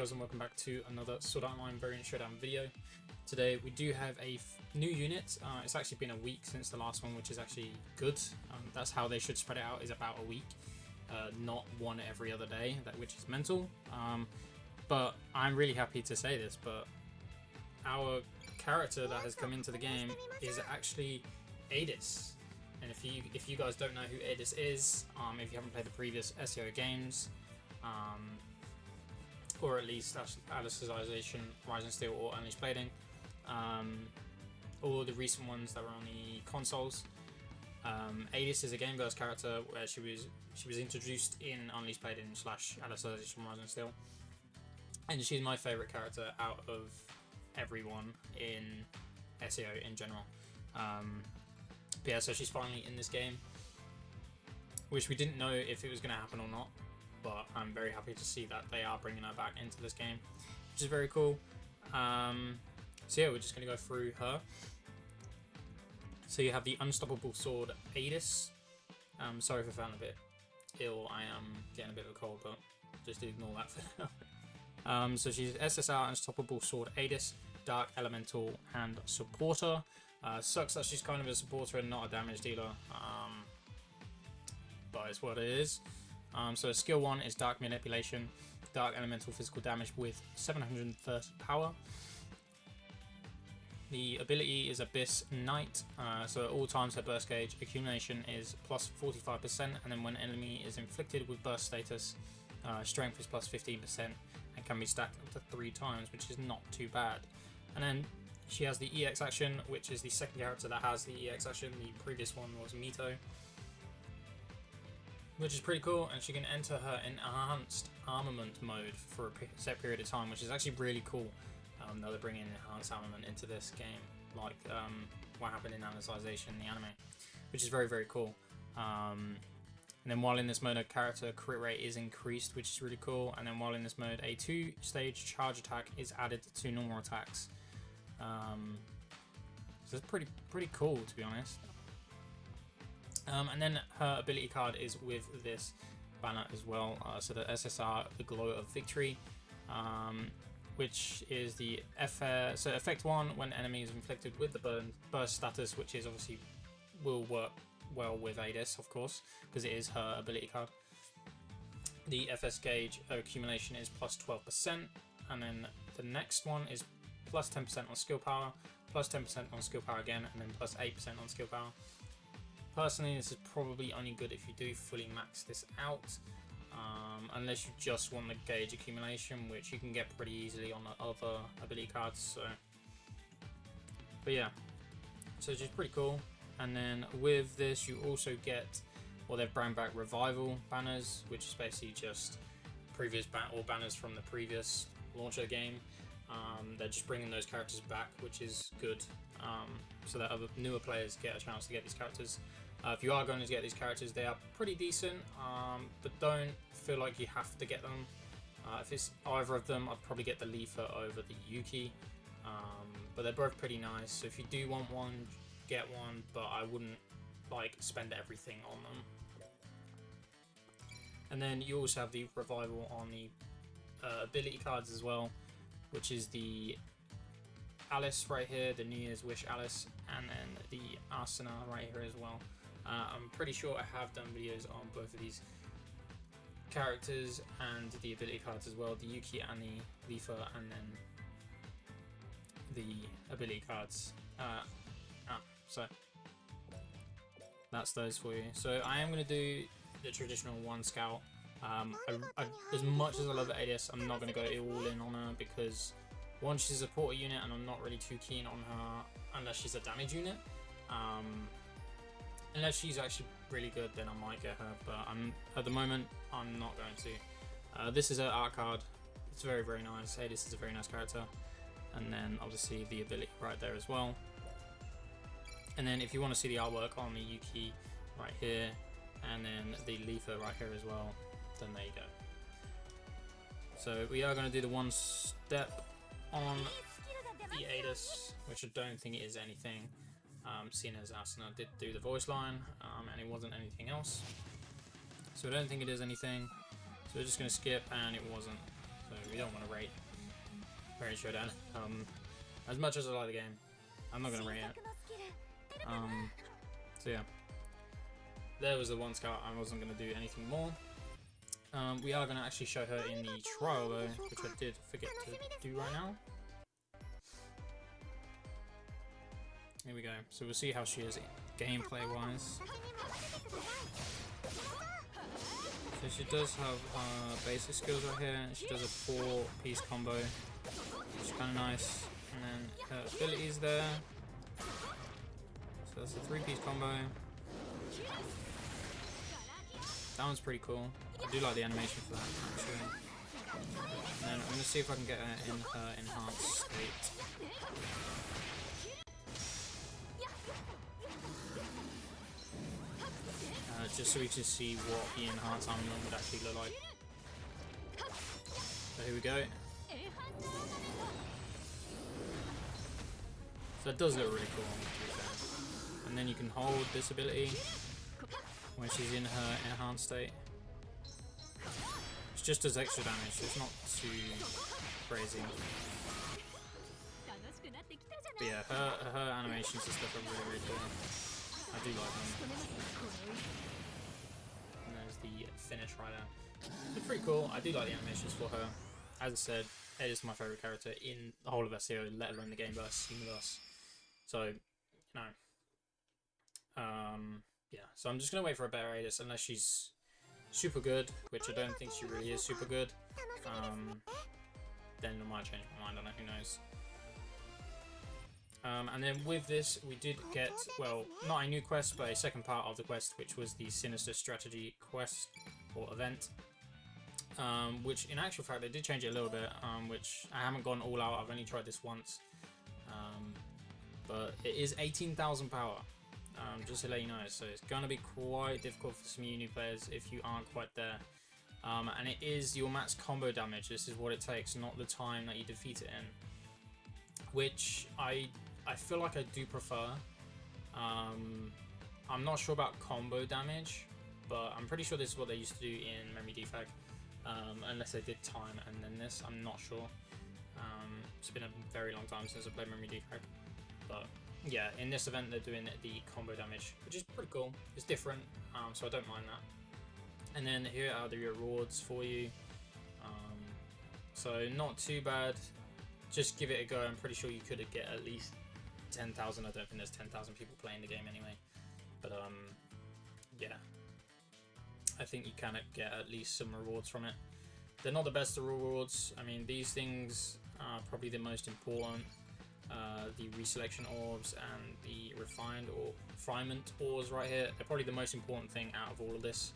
guys, and welcome back to another Sword Art Online variant Showdown video. Today we do have a new unit. It's actually been a week since the last one, which is actually good. That's how they should spread it out, is about a week, not one every other day, which is mental. But I'm really happy to say this, but our character that has come into the game is actually Eydis. And if you guys don't know who Eydis is, if you haven't played the previous SEO games, or at least Alicization, Rising Steel, or Unleashed Blading, or the recent ones that were on the consoles. Eydis is a game-verse character where she was introduced in Unleashed Blading / Alicization, Rising Steel, and she's my favourite character out of everyone in SEO in general. But yeah, so she's finally in this game, which we didn't know if it was going to happen or not. But I'm very happy to see that they are bringing her back into this game, which is very cool. So yeah, we're just going to go through her. So you have the Unstoppable Sword Eydis. Sorry if I sound a bit ill, I am getting a bit of a cold, but just ignore that for now. So she's SSR Unstoppable Sword Eydis, Dark Elemental and Supporter. Sucks that she's kind of a supporter and not a damage dealer, but it's what it is. So skill 1 is Dark Manipulation, Dark Elemental Physical Damage with 730 power. The ability is Abyss Knight, so at all times her burst gauge accumulation is plus 45%, and then when enemy is inflicted with burst status, strength is plus 15% and can be stacked up to 3 times, which is not too bad. And then she has the EX action, which is the second character that has the EX action. The previous one was Mito, which is pretty cool, and she can enter her enhanced armament mode for a set period of time, which is actually really cool. Now they're bringing enhanced armament into this game, like what happened in Alicization, the anime, which is very, very cool. And then while in this mode, a character crit rate is increased, which is really cool. And then while in this mode, a 2-stage charge attack is added to normal attacks. So it's pretty cool, to be honest. And then her ability card is with this banner as well. So the SSR, the Glow of Victory, which is the so effect 1 when enemy is inflicted with the burst status, which is obviously will work well with Eydis, of course, because it is her ability card. The FS gauge accumulation is plus 12%, and then the next one is plus 10% on skill power, plus 10% on skill power again, and then plus 8% on skill power. Personally, this is probably only good if you do fully max this out, unless you just want the gauge accumulation, which you can get pretty easily on the other ability cards. So, but yeah, so she's pretty cool. And then with this, you also get, well, they've brought back revival banners, which is basically just previous banners from the previous launcher game. They're just bringing those characters back, which is good, so that other newer players get a chance to get these characters. If you are going to get these characters, they are pretty decent, but don't feel like you have to get them. If it's either of them, I'd probably get the Leafa over the Yuki, but they're both pretty nice. So if you do want one, get one, but I wouldn't like spend everything on them. And then you also have the revival on the ability cards as well, which is the Alice right here, the New Year's Wish Alice, and then the Asuna right here as well. I'm pretty sure I have done videos on both of these characters and the ability cards as well, the Yuki and the Leafa, and then the ability cards. So that's those for you. So I am going to do the traditional 1 scout. As much as I love Eydis, I'm not going to go all in on her, because one, she's a supporter unit and I'm not really too keen on her unless she's a damage unit. Unless she's actually really good, then I might get her, but at the moment I'm not going to. This is her art card. It's very, very nice. Eydis is a very nice character. And then obviously the ability right there as well. And then if you want to see the artwork on the Yuki right here, and then the Leafa right here as well, then there you go. So we are going to do the 1 step on the Eydis, which I don't think it is anything, seeing as Asuna did do the voice line, and it wasn't anything else. So I don't think it is anything. So we're just going to skip, and it wasn't. so we don't want to rate Showdown. As much as I like the game, I'm not gonna rate it. So yeah, there was the one scout. I wasn't gonna do anything more. We are gonna actually show her in the trial though, which I did forget to do right now. Here we go. So we'll see how she is gameplay wise. So she does have basic skills right here. She does a 4-piece combo, which is kind of nice. And then her abilities there. So that's a 3-piece combo. That one's pretty cool. I do like the animation for that actually. And then I'm going to see if I can get her in her enhanced state. Just so we can see what the enhanced armament would actually look like. So here we go. So it does look really cool, to be fair. And then you can hold this ability when she's in her enhanced state. It just does extra damage, so it's not too crazy. But yeah, her animations and stuff are really, really cool. I do like them. And there's the finish right there. It's pretty cool. I do like the animations for her. As I said, Eydis is my favourite character in the whole of SEO, let alone the gameverse, universe. So, you know. Yeah, so I'm just going to wait for a better Eydis unless she's super good, which I don't think she really is super good. Then I might change my mind, I don't know, who knows. And then with this, we did get, well, not a new quest, but a second part of the quest, which was the Sinister Strategy quest, or event. Which, in actual fact, they did change it a little bit, which I haven't gone all out, I've only tried this once. But it is 18,000 power, just to let you know, so it's going to be quite difficult for some new players if you aren't quite there. And it is your max combo damage, this is what it takes, not the time that you defeat it in. Which I feel like I do prefer. I'm not sure about combo damage, but I'm pretty sure this is what they used to do in Memory Defect. Unless they did time and then this, I'm not sure. It's been a very long time since I played Memory Defect. But yeah, in this event they're doing the combo damage, which is pretty cool. It's different, so I don't mind that. And then here are the rewards for you. So not too bad. Just give it a go. I'm pretty sure you could get at least 10,000. I don't think there's 10,000 people playing the game anyway. But yeah, I think you can get at least some rewards from it. They're not the best of rewards. I mean, these things are probably the most important. The reselection orbs and the refinement ores right here. They're probably the most important thing out of all of this,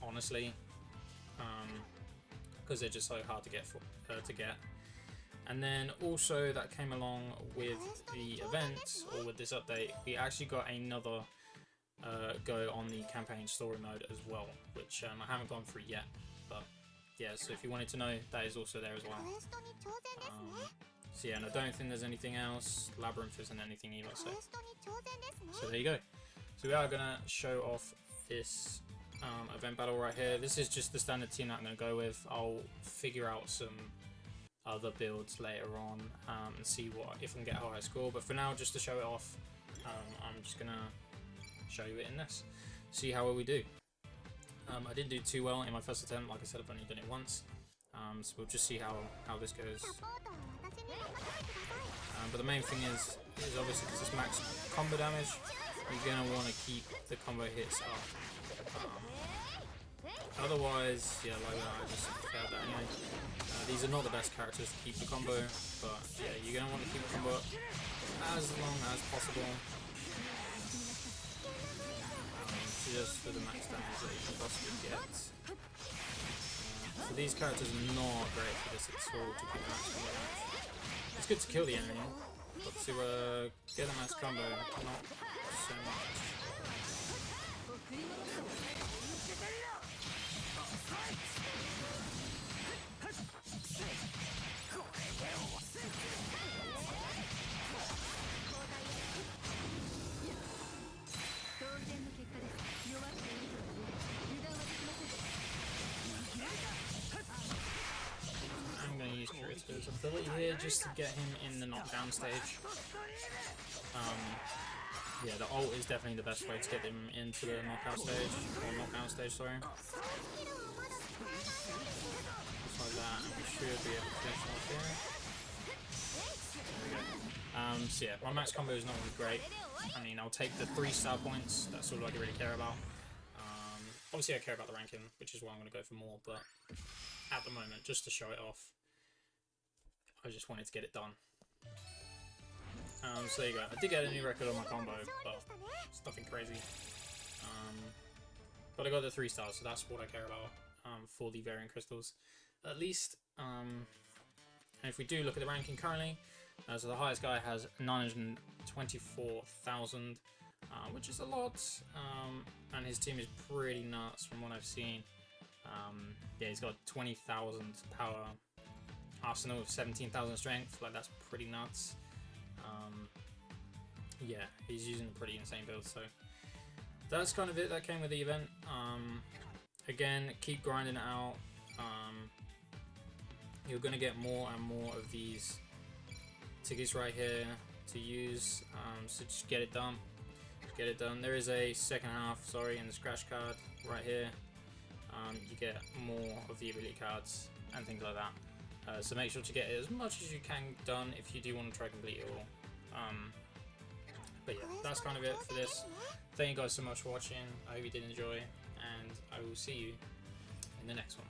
honestly, because they're just so hard to get. And then also that came along with the event, or with this update, we actually got another go on the campaign story mode as well, which I haven't gone through yet, but yeah, so if you wanted to know, that is also there as well. So yeah, and I don't think there's anything else. Labyrinth isn't anything either, so there you go. So we are going to show off this event battle right here. This is just the standard team that I'm going to go with. I'll figure out some other builds later on and see if I can get a higher score, but for now, just to show it off, I'm just gonna show you it in this, see how well we do. I didn't do too well in my first attempt, like I said, I've only done it once, so we'll just see how this goes. But the main thing is obviously, because it's max combo damage, you're gonna want to keep the combo hits up. Otherwise, yeah, like that, I just failed that anyway. These are not the best characters to keep the combo, but yeah, you're going to want to keep the combo up as long as possible. Just for the max damage that you can possibly get. So these characters are not great for this at all, to keep the max combo damage. It's good to kill the enemy, but to get the max combo, not so much. There's ability here just to get him in the knockdown stage. Yeah, the ult is definitely the best way to get him into the knockout stage, or knockdown stage, sorry. Just like that, and we should be able to finish off here. There we go. So yeah, my max combo is not really great. I mean, I'll take the 3-star points, that's all I really care about. Obviously I care about the ranking, which is why I'm going to go for more, but at the moment, just to show it off, I just wanted to get it done. So there you go. I did get a new record on my combo, but it's nothing crazy. But I got the 3 stars, so that's what I care about for the variant crystals, at least. And if we do look at the ranking currently, so the highest guy has 924,000, which is a lot, and his team is pretty nuts from what I've seen. Yeah, he's got 20,000 power, arsenal with 17,000 strength. Like, that's pretty nuts. Yeah, he's using a pretty insane build, so that's kind of it. That came with the event. Again, keep grinding it out. You're going to get more and more of these tickets right here to use, so just get it done. Get it done. There is a second half, sorry, in the scratch card right here. You get more of the ability cards and things like that. So make sure to get as much as you can done if you do want to try to complete it all. But yeah, that's kind of it for this. Thank you guys so much for watching. I hope you did enjoy, and I will see you in the next one.